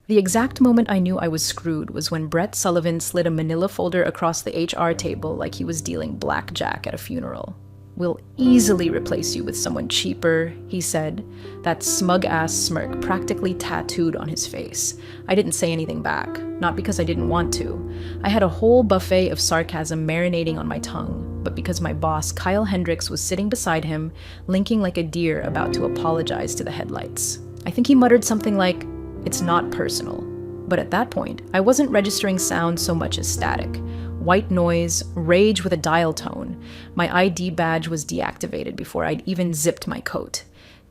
The exact moment I knew I was screwed was when Brett Sullivan slid a manila folder across the HR table like he was dealing blackjack at a funeral. "We'll easily replace you with someone cheaper," he said, that smug-ass smirk practically tattooed on his face. I didn't say anything back, not because I didn't want to. I had a whole buffet of sarcasm marinating on my tongue, but because my boss, Kyle Hendricks, was sitting beside him, linking like a deer about to apologize to the headlights. I think he muttered something like, "It's not personal." But at that point, I wasn't registering sound so much as static. White noise, rage with a dial tone. My ID badge was deactivated before I'd even zipped my coat.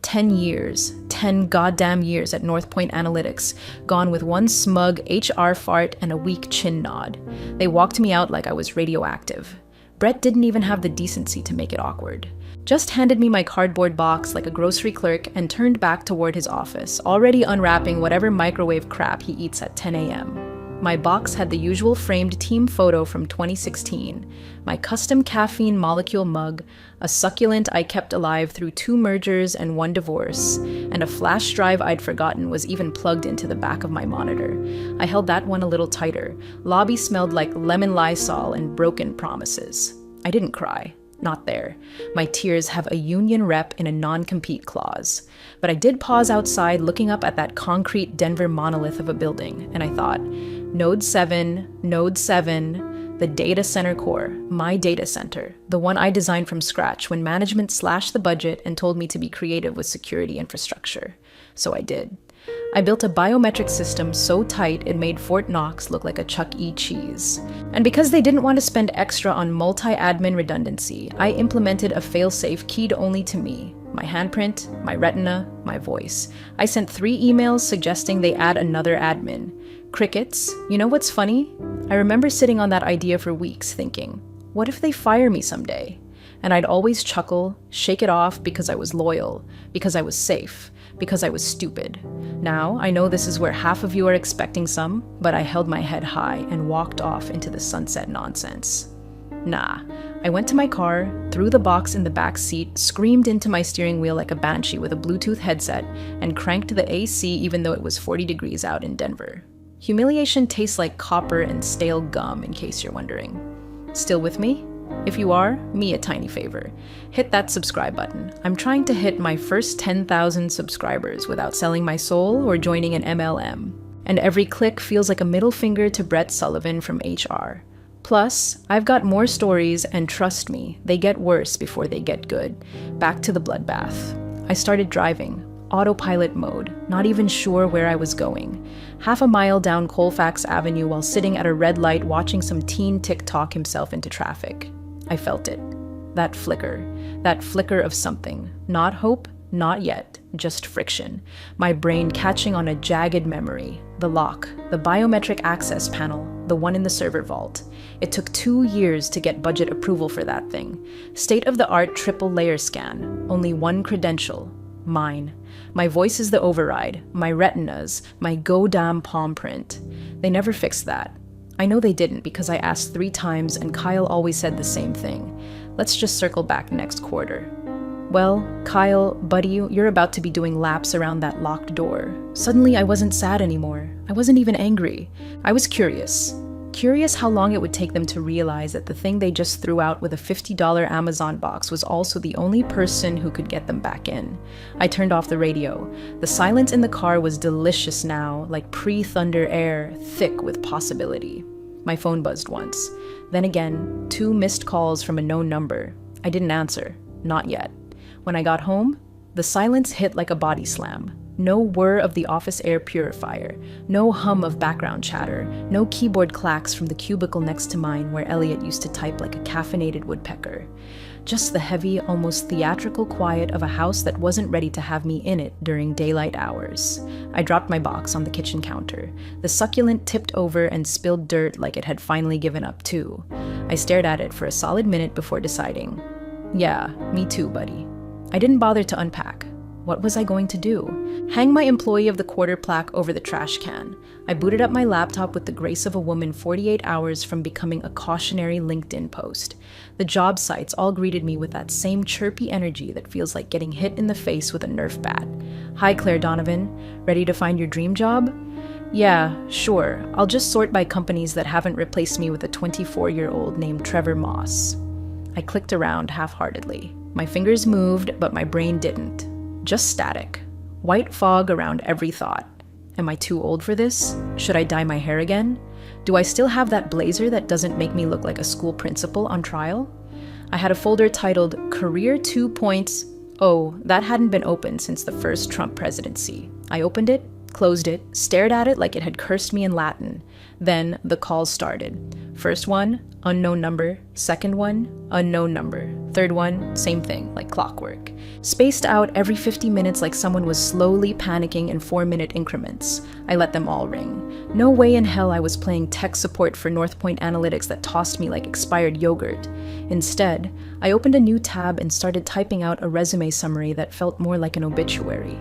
10 years, 10 goddamn years at North Point Analytics, gone with one smug HR fart and a weak chin nod. They walked me out like I was radioactive. Brett didn't even have the decency to make it awkward. Just handed me my cardboard box like a grocery clerk and turned back toward his office, already unwrapping whatever microwave crap he eats at 10 a.m. My box had the usual framed team photo from 2016, my custom caffeine molecule mug, a succulent I kept alive through 2 mergers and 1 divorce, and a flash drive I'd forgotten was even plugged into the back of my monitor. I held that one a little tighter. Lobby smelled like lemon Lysol and broken promises. I didn't cry. Not there. My tears have a union rep in a non-compete clause. But I did pause outside looking up at that concrete Denver monolith of a building, and I thought, Node 7, the data center core, my data center, the one I designed from scratch when management slashed the budget and told me to be creative with security infrastructure. So I did. I built a biometric system so tight it made Fort Knox look like a Chuck E. Cheese. And because they didn't want to spend extra on multi-admin redundancy, I implemented a failsafe keyed only to me, my handprint, my retina, my voice. I sent 3 emails suggesting they add another admin. Crickets. You know what's funny? I remember sitting on that idea for weeks thinking, what if they fire me someday? And I'd always chuckle, shake it off because I was loyal, because I was safe, because I was stupid. Now, I know this is where half of you are expecting some, but I held my head high and walked off into the sunset nonsense. Nah, I went to my car, threw the box in the back seat, screamed into my steering wheel like a banshee with a Bluetooth headset, and cranked the AC even though it was 40 degrees out in Denver. Humiliation tastes like copper and stale gum, in case you're wondering. Still with me? If you are, me a tiny favor. Hit that subscribe button. I'm trying to hit my first 10,000 subscribers without selling my soul or joining an MLM. And every click feels like a middle finger to Brett Sullivan from HR. Plus, I've got more stories, and trust me, they get worse before they get good. Back to the bloodbath. I started driving. Autopilot mode, not even sure where I was going. Half a mile down Colfax Avenue while sitting at a red light watching some teen TikTok himself into traffic. I felt it. That flicker of something. Not hope, not yet, just friction. My brain catching on a jagged memory. The lock, the biometric access panel, the one in the server vault. It took 2 years to get budget approval for that thing. State-of-the-art triple layer scan. Only one credential. Mine. My voice is the override. My retinas. My goddamn palm print. They never fixed that. I know they didn't because I asked 3 times and Kyle always said the same thing. Let's just circle back next quarter. Well, Kyle, buddy, you're about to be doing laps around that locked door. Suddenly I wasn't sad anymore. I wasn't even angry. I was curious. Curious how long it would take them to realize that the thing they just threw out with a $50 Amazon box was also the only person who could get them back in. I turned off the radio. The silence in the car was delicious now, like pre-thunder air, thick with possibility. My phone buzzed once. Then again, 2 missed calls from a known number. I didn't answer. Not yet. When I got home, the silence hit like a body slam. No whir of the office air purifier, no hum of background chatter, no keyboard clacks from the cubicle next to mine where Elliot used to type like a caffeinated woodpecker. Just the heavy, almost theatrical quiet of a house that wasn't ready to have me in it during daylight hours. I dropped my box on the kitchen counter. The succulent tipped over and spilled dirt like it had finally given up too. I stared at it for a solid minute before deciding, yeah, me too, buddy. I didn't bother to unpack. What was I going to do? Hang my Employee of the Quarter plaque over the trash can. I booted up my laptop with the grace of a woman 48 hours from becoming a cautionary LinkedIn post. The job sites all greeted me with that same chirpy energy that feels like getting hit in the face with a Nerf bat. Hi, Claire Donovan. Ready to find your dream job? Yeah, sure. I'll just sort by companies that haven't replaced me with a 24-year-old named Trevor Moss. I clicked around half-heartedly. My fingers moved, but my brain didn't. Just static. White fog around every thought. Am I too old for this? Should I dye my hair again? Do I still have that blazer that doesn't make me look like a school principal on trial? I had a folder titled Career 2.0 that hadn't been opened since the first Trump presidency. I opened it, closed it, stared at it like it had cursed me in Latin. Then the calls started. First one, unknown number. Second one, unknown number. Third one, same thing, like clockwork. Spaced out every 50 minutes like someone was slowly panicking in 4-minute increments. I let them all ring. No way in hell I was playing tech support for North Point Analytics that tossed me like expired yogurt. Instead, I opened a new tab and started typing out a resume summary that felt more like an obituary.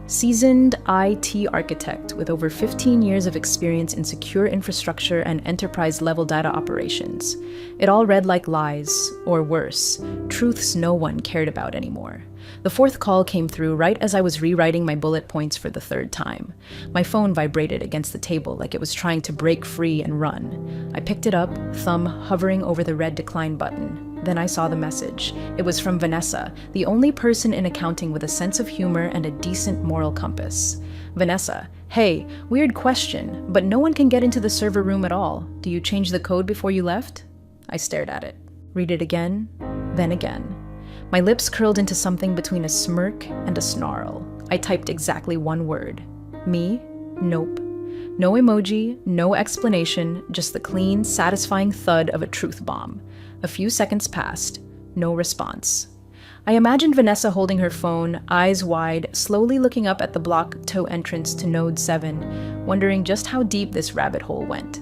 Seasoned IT architect with over 15 years of experience in secure infrastructure and enterprise-level data operations. It all read like lies, or worse, truths no one cared about anymore. The fourth call came through right as I was rewriting my bullet points for the third time. My phone vibrated against the table like it was trying to break free and run. I picked it up, thumb hovering over the red decline button. Then I saw the message. It was from Vanessa, the only person in accounting with a sense of humor and a decent moral compass. Vanessa, hey, weird question, but no one can get into the server room at all. Do you change the code before you left? I stared at it. Read it again, then again. My lips curled into something between a smirk and a snarl. I typed exactly one word. Me? Nope. No emoji, no explanation, just the clean, satisfying thud of a truth bomb. A few seconds passed. No response. I imagined Vanessa holding her phone, eyes wide, slowly looking up at the block toe entrance to Node 7, wondering just how deep this rabbit hole went.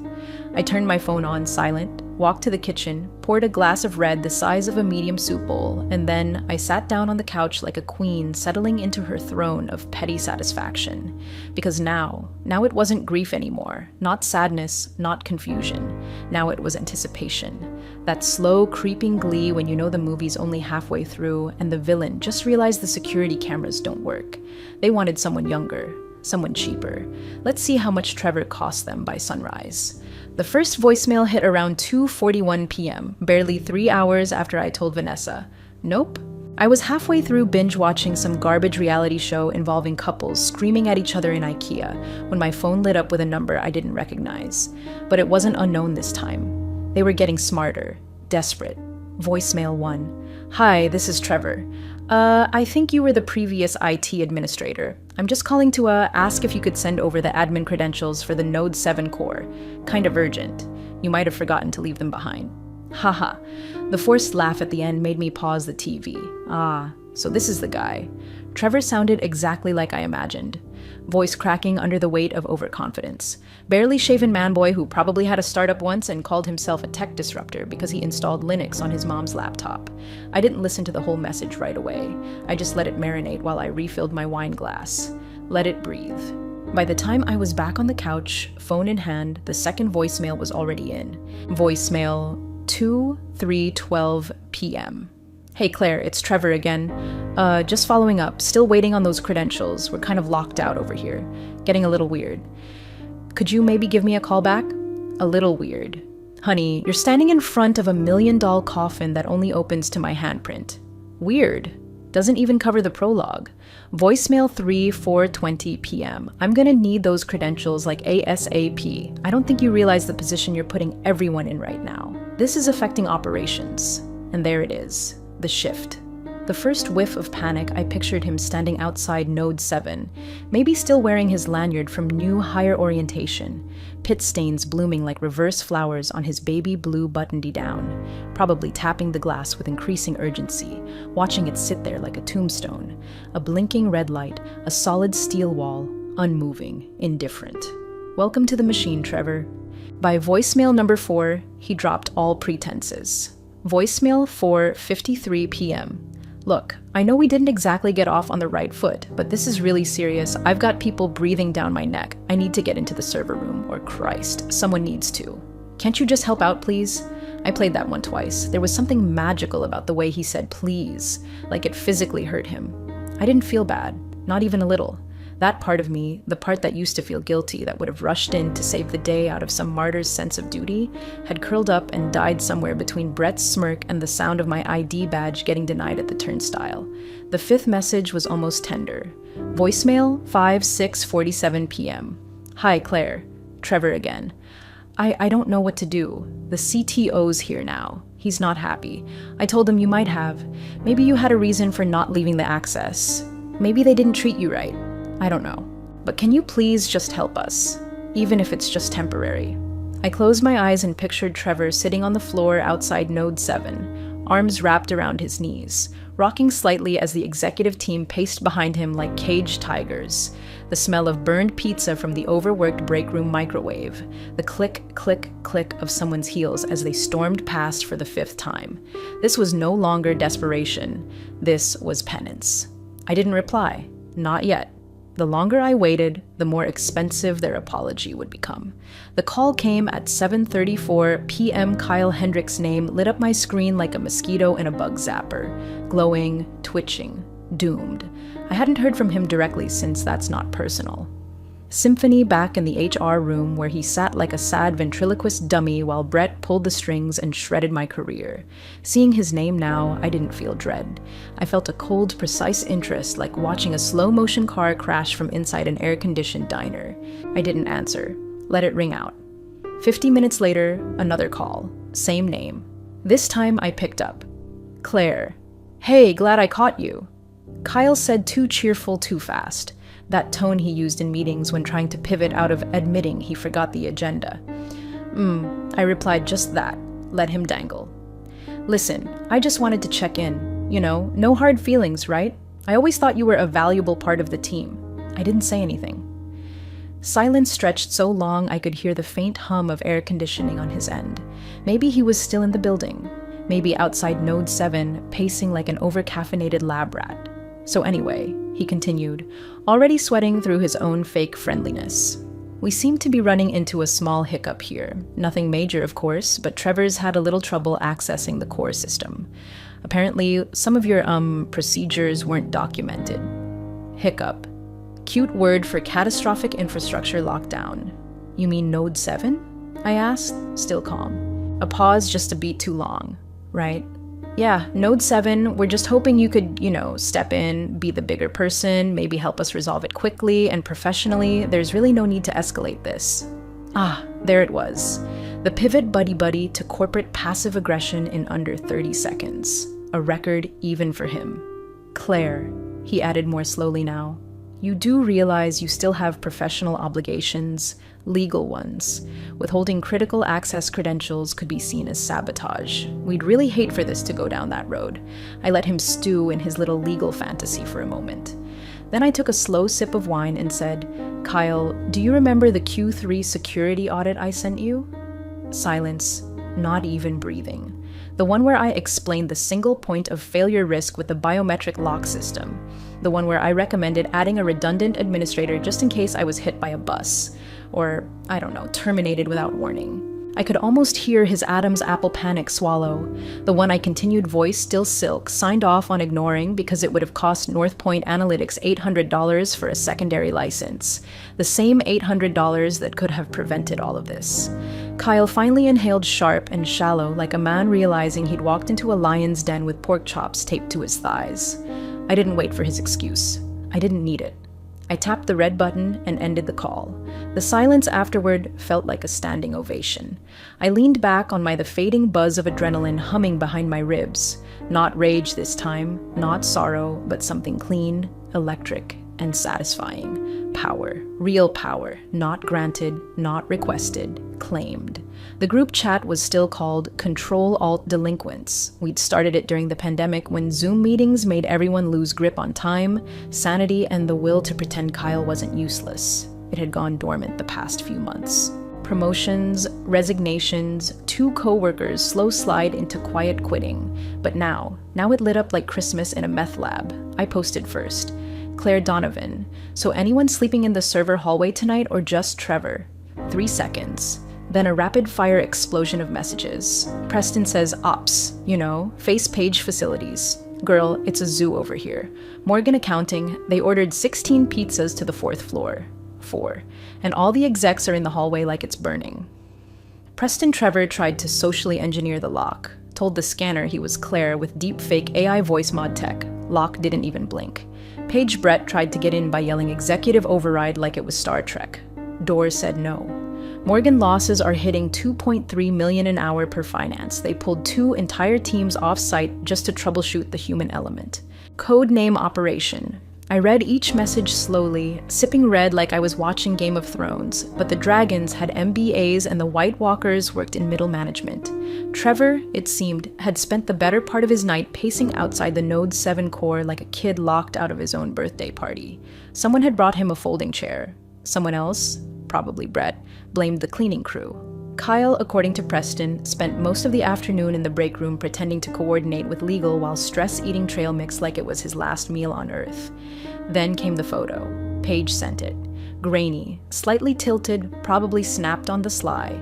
I turned my phone on silent, walked to the kitchen, poured a glass of red the size of a medium soup bowl, and then I sat down on the couch like a queen settling into her throne of petty satisfaction. Because now it wasn't grief anymore, not sadness, not confusion. Now it was anticipation. That slow, creeping glee when you know the movie's only halfway through and the villain just realized the security cameras don't work. They wanted someone younger, someone cheaper. Let's see how much Trevor cost them by sunrise. The first voicemail hit around 2:41 p.m., barely 3 hours after I told Vanessa. Nope. I was halfway through binge-watching some garbage reality show involving couples screaming at each other in IKEA when my phone lit up with a number I didn't recognize. But it wasn't unknown this time. They were getting smarter, desperate. Voicemail 1. Hi, this is Trevor. I think you were the previous IT administrator. I'm just calling to ask if you could send over the admin credentials for the Node 7 core. Kind of urgent. You might have forgotten to leave them behind. Haha. The forced laugh at the end made me pause the TV. Ah, so this is the guy. Trevor sounded exactly like I imagined. Voice cracking under the weight of overconfidence. Barely shaven man-boy who probably had a startup once and called himself a tech disruptor because he installed Linux on his mom's laptop. I didn't listen to the whole message right away. I just let it marinate while I refilled my wine glass. Let it breathe. By the time I was back on the couch, phone in hand, the second voicemail was already in. Voicemail 2:3:12 p.m. Hey Claire, it's Trevor again. Just following up, still waiting on those credentials. We're kind of locked out over here. Getting a little weird. Could you maybe give me a call back? A little weird. Honey, you're standing in front of a $1 million coffin that only opens to my handprint. Weird. Doesn't even cover the prologue. Voicemail 3:4:20 p.m. I'm gonna need those credentials like ASAP. I don't think you realize the position you're putting everyone in right now. This is affecting operations. And there it is. The shift. The first whiff of panic, I pictured him standing outside Node 7, maybe still wearing his lanyard from new higher orientation, pit stains blooming like reverse flowers on his baby blue button-down, probably tapping the glass with increasing urgency, watching it sit there like a tombstone, a blinking red light, a solid steel wall, unmoving, indifferent. Welcome to the machine, Trevor. By voicemail number 4, he dropped all pretenses. Voicemail 4:53 p.m. Look, I know we didn't exactly get off on the right foot, but this is really serious. I've got people breathing down my neck. I need to get into the server room, or Christ, someone needs to. Can't you just help out, please? I played that one twice. There was something magical about the way he said please, like it physically hurt him. I didn't feel bad, not even a little. That part of me, the part that used to feel guilty, that would have rushed in to save the day out of some martyr's sense of duty, had curled up and died somewhere between Brett's smirk and the sound of my ID badge getting denied at the turnstile. The fifth message was almost tender. Voicemail, 5:47 p.m. Hi, Claire. Trevor again. I don't know what to do. The CTO's here now. He's not happy. I told him you might have. Maybe you had a reason for not leaving the access. Maybe they didn't treat you right. I don't know. But can you please just help us? Even if it's just temporary. I closed my eyes and pictured Trevor sitting on the floor outside Node 7, arms wrapped around his knees, rocking slightly as the executive team paced behind him like caged tigers. The smell of burned pizza from the overworked break room microwave, the click, click, click of someone's heels as they stormed past for the fifth time. This was no longer desperation. This was penance. I didn't reply. Not yet. The longer I waited, the more expensive their apology would become. The call came at 7:34 p.m. Kyle Hendrick's name lit up my screen like a mosquito in a bug zapper. Glowing, twitching, doomed. I hadn't heard from him directly since that's not personal. Symphony back in the HR room where he sat like a sad ventriloquist dummy while Brett pulled the strings and shredded my career. Seeing his name now, I didn't feel dread. I felt a cold, precise interest like watching a slow-motion car crash from inside an air-conditioned diner. I didn't answer. Let it ring out. 50 minutes later, another call. Same name. This time I picked up. Claire. Hey, glad I caught you. Kyle said too cheerful too fast. That tone he used in meetings when trying to pivot out of admitting he forgot the agenda. I replied just that. Let him dangle. Listen, I just wanted to check in. You know, no hard feelings, right? I always thought you were a valuable part of the team. I didn't say anything. Silence stretched so long I could hear the faint hum of air conditioning on his end. Maybe he was still in the building. Maybe outside Node 7, pacing like an over-caffeinated lab rat. So anyway, he continued, already sweating through his own fake friendliness. We seem to be running into a small hiccup here. Nothing major, of course, but Trevor's had a little trouble accessing the core system. Apparently, some of your, procedures weren't documented. Hiccup. Cute word for catastrophic infrastructure lockdown. You mean Node 7? I asked, still calm. A pause just a beat too long, right? Yeah, Node 7, we're just hoping you could, step in, be the bigger person, maybe help us resolve it quickly and professionally. There's really no need to escalate this. Ah, there it was. The pivot buddy-buddy to corporate passive aggression in under 30 seconds. A record even for him. Claire, he added more slowly now, you do realize you still have professional obligations, legal ones. Withholding critical access credentials could be seen as sabotage. We'd really hate for this to go down that road. I let him stew in his little legal fantasy for a moment. Then I took a slow sip of wine and said, Kyle, do you remember the Q3 security audit I sent you? Silence, not even breathing. The one where I explained the single point of failure risk with the biometric lock system. The one where I recommended adding a redundant administrator just in case I was hit by a bus. Or, I don't know, terminated without warning. I could almost hear his Adam's apple panic swallow. The one I continued voice still silk, signed off on ignoring because it would have cost North Point Analytics $800 for a secondary license. The same $800 that could have prevented all of this. Kyle finally inhaled sharp and shallow like a man realizing he'd walked into a lion's den with pork chops taped to his thighs. I didn't wait for his excuse. I didn't need it. I tapped the red button and ended the call. The silence afterward felt like a standing ovation. I leaned back on the fading buzz of adrenaline humming behind my ribs. Not rage this time, not sorrow, but something clean, electric, and satisfying. Power. Real power. Not granted, not requested, claimed. The group chat was still called Control-Alt-Delinquents. We'd started it during the pandemic when Zoom meetings made everyone lose grip on time, sanity, and the will to pretend Kyle wasn't useless. It had gone dormant the past few months. Promotions, resignations, 2 co-workers slow slide into quiet quitting. But now it lit up like Christmas in a meth lab. I posted first. Claire Donovan. So anyone sleeping in the server hallway tonight or just Trevor? 3 seconds. Then a rapid-fire explosion of messages. Preston says ops, face page facilities. Girl, it's a zoo over here. Morgan accounting, they ordered 16 pizzas to the 4th floor. 4. And all the execs are in the hallway like it's burning. Preston Trevor tried to socially engineer the lock. Told the scanner he was Claire with deepfake AI voice mod tech. Lock didn't even blink. Paige Brett tried to get in by yelling executive override like it was Star Trek. Door said no. Morgan losses are hitting $2.3 million an hour per finance. They pulled 2 entire teams off-site just to troubleshoot the human element. Code name operation. I read each message slowly, sipping red like I was watching Game of Thrones, but the dragons had MBAs and the White Walkers worked in middle management. Trevor, it seemed, had spent the better part of his night pacing outside the Node 7 core like a kid locked out of his own birthday party. Someone had brought him a folding chair. Someone else, probably Brett, blamed the cleaning crew. Kyle, according to Preston, spent most of the afternoon in the break room pretending to coordinate with legal while stress-eating trail mix like it was his last meal on Earth. Then came the photo. Paige sent it. Grainy, slightly tilted, probably snapped on the sly.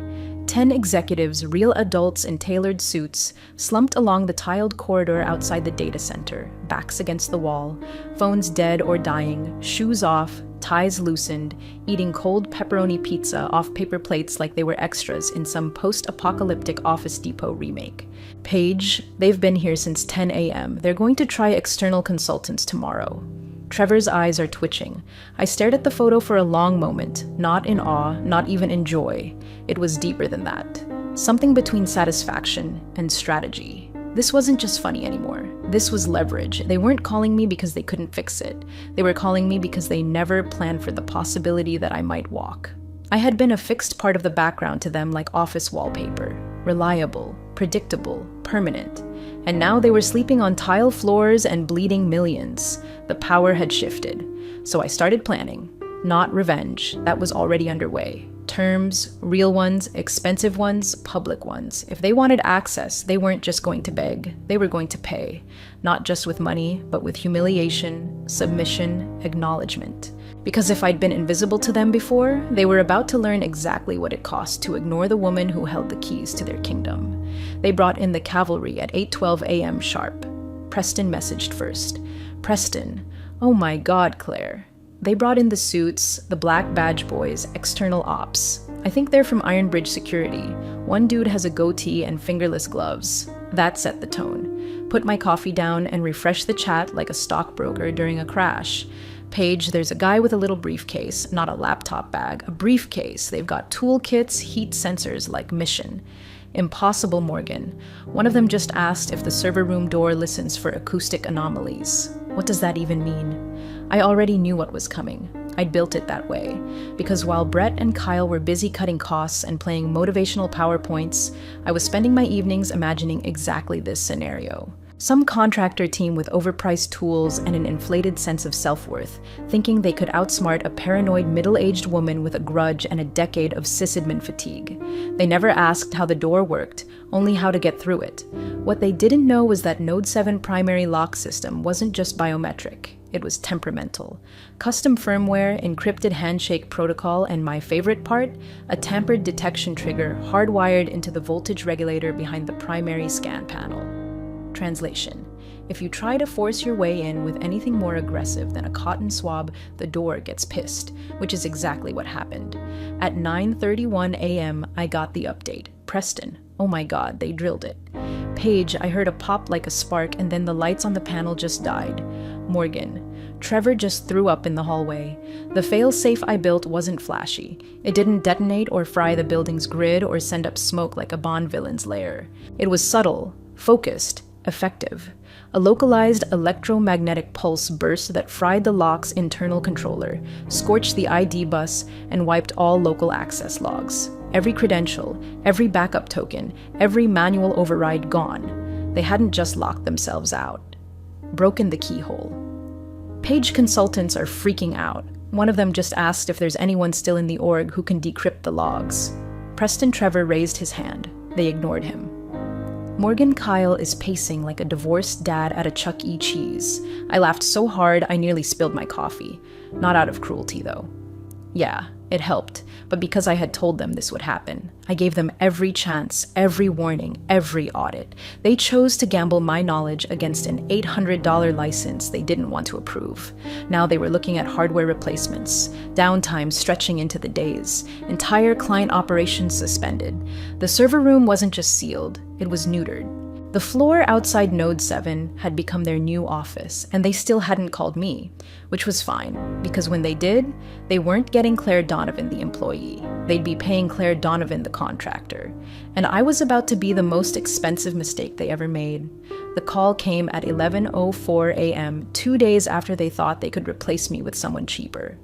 10 executives, real adults in tailored suits, slumped along the tiled corridor outside the data center, backs against the wall, phones dead or dying, shoes off, ties loosened, eating cold pepperoni pizza off paper plates like they were extras in some post-apocalyptic Office Depot remake. Paige, they've been here since 10 a.m. They're going to try external consultants tomorrow. Trevor's eyes are twitching. I stared at the photo for a long moment, not in awe, not even in joy. It was deeper than that. Something between satisfaction and strategy. This wasn't just funny anymore. This was leverage. They weren't calling me because they couldn't fix it. They were calling me because they never planned for the possibility that I might walk. I had been a fixed part of the background to them like office wallpaper. Reliable, predictable, permanent. And now they were sleeping on tile floors and bleeding millions. The power had shifted. So I started planning. Not revenge. That was already underway. Terms, real ones, expensive ones, public ones. If they wanted access, they weren't just going to beg. They were going to pay. Not just with money, but with humiliation, submission, acknowledgement. Because if I'd been invisible to them before, they were about to learn exactly what it cost to ignore the woman who held the keys to their kingdom. They brought in the cavalry at 8:12 a.m. sharp. Preston messaged first. Preston, oh my God, Claire. They brought in the suits, the black badge boys, external ops. I think they're from Iron Bridge Security. One dude has a goatee and fingerless gloves. That set the tone. Put my coffee down and refreshed the chat like a stockbroker during a crash. Paige, there's a guy with a little briefcase, not a laptop bag, a briefcase. They've got toolkits, heat sensors like mission. Impossible, Morgan. One of them just asked if the server room door listens for acoustic anomalies. What does that even mean? I already knew what was coming. I'd built it that way. Because while Brett and Kyle were busy cutting costs and playing motivational PowerPoints, I was spending my evenings imagining exactly this scenario. Some contractor team with overpriced tools and an inflated sense of self-worth, thinking they could outsmart a paranoid middle-aged woman with a grudge and a decade of sysadmin fatigue. They never asked how the door worked, only how to get through it. What they didn't know was that Node 7 primary lock system wasn't just biometric. It was temperamental. Custom firmware, encrypted handshake protocol, and my favorite part, a tampered detection trigger hardwired into the voltage regulator behind the primary scan panel. Translation: if you try to force your way in with anything more aggressive than a cotton swab, the door gets pissed, which is exactly what happened. At 9:31 a.m., I got the update. Preston, oh my God, they drilled it. Paige, I heard a pop like a spark and then the lights on the panel just died. Morgan, Trevor just threw up in the hallway. The fail-safe I built wasn't flashy. It didn't detonate or fry the building's grid or send up smoke like a Bond villain's lair. It was subtle, focused, effective. A localized electromagnetic pulse burst that fried the lock's internal controller, scorched the ID bus, and wiped all local access logs. Every credential, every backup token, every manual override gone. They hadn't just locked themselves out. Broken the keyhole. Page consultants are freaking out. One of them just asked if there's anyone still in the org who can decrypt the logs. Preston Trevor raised his hand. They ignored him. Morgan Kyle is pacing like a divorced dad at a Chuck E. Cheese. I laughed so hard I nearly spilled my coffee. Not out of cruelty, though. Yeah, It helped, but because I had told them this would happen, I gave them every chance, every warning, every audit. They chose to gamble my knowledge against an $800 license they didn't want to approve. Now they were looking at hardware replacements, downtime stretching into the days, entire client operations suspended. The server room wasn't just sealed, it was neutered. The floor outside Node 7 had become their new office, and they still hadn't called me, which was fine, because when they did, they weren't getting Claire Donovan, the employee. They'd be paying Claire Donovan, the contractor. And I was about to be the most expensive mistake they ever made. The call came at 11:04 a.m., 2 days after they thought they could replace me with someone cheaper.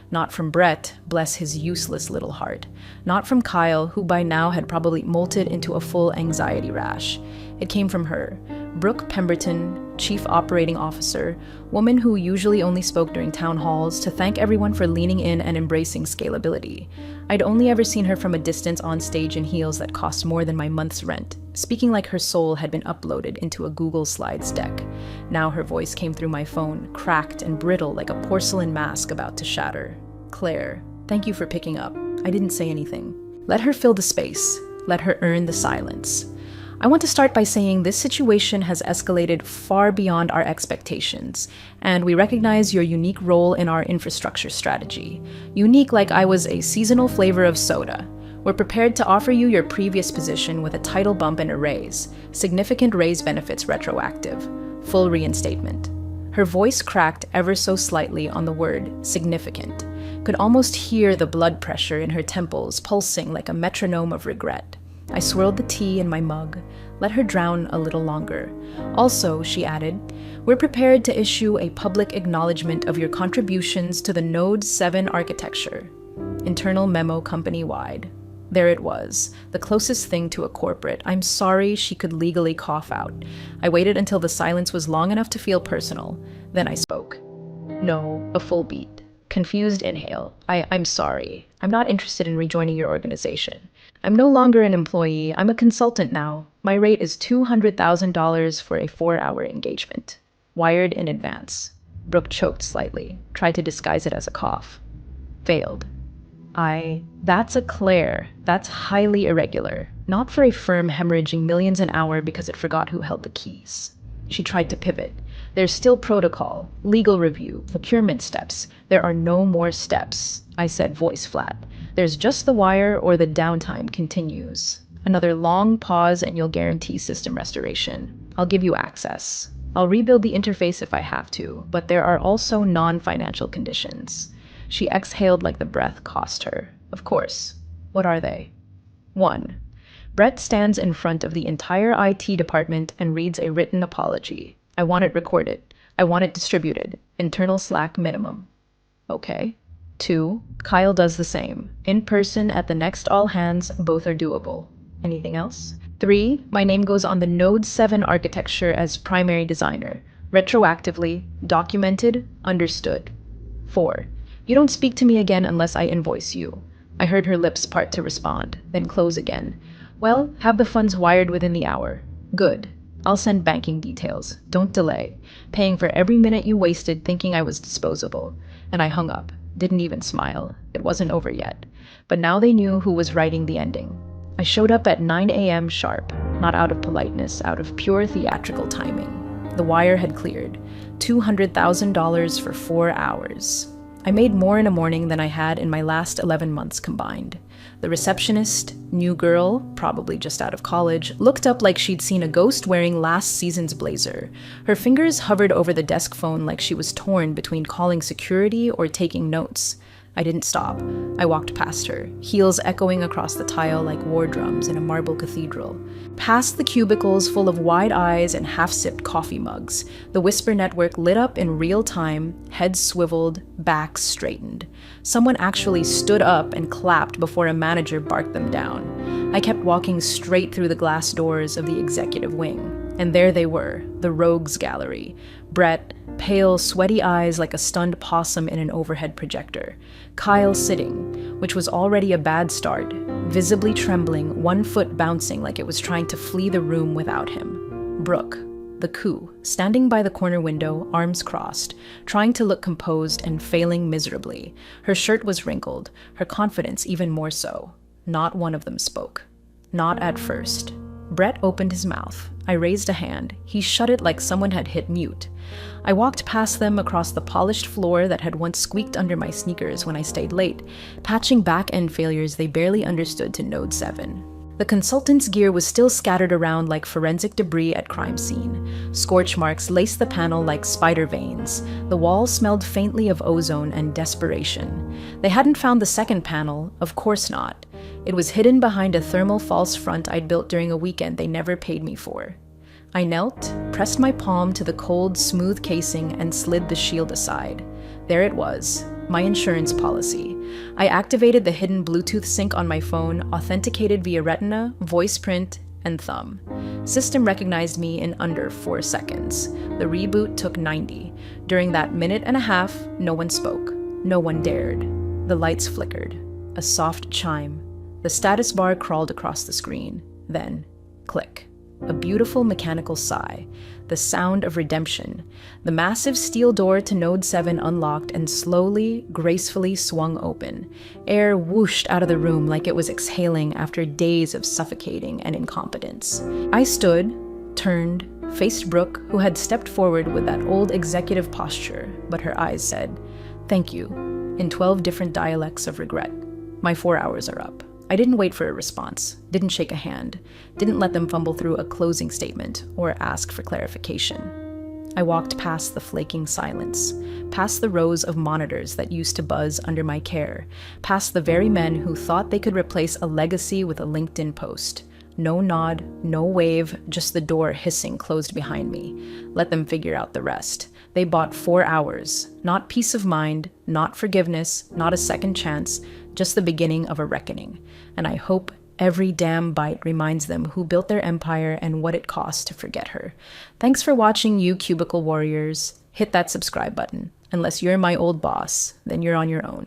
Not from Brett, bless his useless little heart. Not from Kyle, who by now had probably molted into a full anxiety rash. It came from her, Brooke Pemberton, Chief Operating Officer, woman who usually only spoke during town halls to thank everyone for leaning in and embracing scalability. I'd only ever seen her from a distance on stage in heels that cost more than my month's rent, speaking like her soul had been uploaded into a Google Slides deck. Now her voice came through my phone, cracked and brittle like a porcelain mask about to shatter. Claire, thank you for picking up. I didn't say anything. Let her fill the space. Let her earn the silence. I want to start by saying this situation has escalated far beyond our expectations, and we recognize your unique role in our infrastructure strategy. Unique like I was a seasonal flavor of soda. We're prepared to offer you your previous position with a title bump and a raise, significant raise benefits retroactive, full reinstatement. Her voice cracked ever so slightly on the word significant. Could almost hear the blood pressure in her temples pulsing like a metronome of regret. I swirled the tea in my mug, let her drown a little longer. Also, she added, we're prepared to issue a public acknowledgement of your contributions to the Node 7 architecture. Internal memo company-wide. There it was, the closest thing to a corporate I'm sorry she could legally cough out. I waited until the silence was long enough to feel personal. Then I spoke. No, a full beat. Confused inhale. I'm sorry. I'm not interested in rejoining your organization. I'm no longer an employee. I'm a consultant now. My rate is $200,000 for a 4-hour engagement. Wired in advance. Brooke choked slightly, tried to disguise it as a cough. Failed. That's a Claire. That's highly irregular. Not for a firm hemorrhaging millions an hour because it forgot who held the keys. She tried to pivot. There's still protocol, legal review, procurement steps. There are no more steps, I said, voice flat. There's just the wire or the downtime continues. Another long pause and you'll guarantee system restoration. I'll give you access. I'll rebuild the interface if I have to, but there are also non-financial conditions. She exhaled like the breath cost her. Of course. What are they? 1. Brett stands in front of the entire IT department and reads a written apology. I want it recorded. I want it distributed. Internal Slack minimum. Okay. 2. Kyle does the same. In person at the next all hands, both are doable. Anything else? 3. My name goes on the Node 7 architecture as primary designer. Retroactively, documented, understood. 4. You don't speak to me again unless I invoice you. I heard her lips part to respond, then close again. Well, have the funds wired within the hour. Good. I'll send banking details. Don't delay. Paying for every minute you wasted thinking I was disposable. And I hung up. Didn't even smile. It wasn't over yet. But now they knew who was writing the ending. I showed up at 9 a.m. sharp, not out of politeness, out of pure theatrical timing. The wire had cleared. $200,000 for 4 hours. I made more in a morning than I had in my last 11 months combined. The receptionist, new girl, probably just out of college, looked up like she'd seen a ghost wearing last season's blazer. Her fingers hovered over the desk phone like she was torn between calling security or taking notes. I didn't stop. I walked past her, heels echoing across the tile like war drums in a marble cathedral. Past the cubicles full of wide eyes and half-sipped coffee mugs, the Whisper network lit up in real time, heads swiveled, backs straightened. Someone actually stood up and clapped before a manager barked them down. I kept walking straight through the glass doors of the executive wing. And there they were, the rogues gallery. Brett, pale, sweaty eyes like a stunned possum in an overhead projector. Kyle sitting, which was already a bad start, visibly trembling, one foot bouncing like it was trying to flee the room without him. Brooke, the coup, standing by the corner window, arms crossed, trying to look composed and failing miserably. Her shirt was wrinkled, her confidence even more so. Not one of them spoke. Not at first. Brett opened his mouth. I raised a hand. He shut it like someone had hit mute. I walked past them across the polished floor that had once squeaked under my sneakers when I stayed late, patching back-end failures they barely understood to Node 7. The consultant's gear was still scattered around like forensic debris at crime scene. Scorch marks laced the panel like spider veins. The walls smelled faintly of ozone and desperation. They hadn't found the second panel, of course not. It was hidden behind a thermal false front I'd built during a weekend they never paid me for. I knelt, pressed my palm to the cold, smooth casing, and slid the shield aside. There it was, my insurance policy. I activated the hidden Bluetooth sync on my phone, authenticated via Retina, voice print, and thumb. System recognized me in under 4 seconds. The reboot took 90. During that minute and a half, no one spoke. No one dared. The lights flickered. A soft chime. The status bar crawled across the screen. Then, click. A beautiful mechanical sigh. The sound of redemption. The massive steel door to Node 7 unlocked and slowly, gracefully swung open. Air whooshed out of the room like it was exhaling after days of suffocating and incompetence. I stood, turned, faced Brooke, who had stepped forward with that old executive posture, but her eyes said, "Thank you," in 12 different dialects of regret. My 4 hours are up. I didn't wait for a response, didn't shake a hand, didn't let them fumble through a closing statement or ask for clarification. I walked past the flaking silence, past the rows of monitors that used to buzz under my care, past the very men who thought they could replace a legacy with a LinkedIn post. No nod, no wave, just the door hissing closed behind me. Let them figure out the rest. They bought 4 hours, not peace of mind, not forgiveness, not a second chance, just the beginning of a reckoning. And I hope every damn bite reminds them who built their empire and what it cost to forget her. Thanks for watching, you cubicle warriors. Hit that subscribe button. Unless you're my old boss, then you're on your own.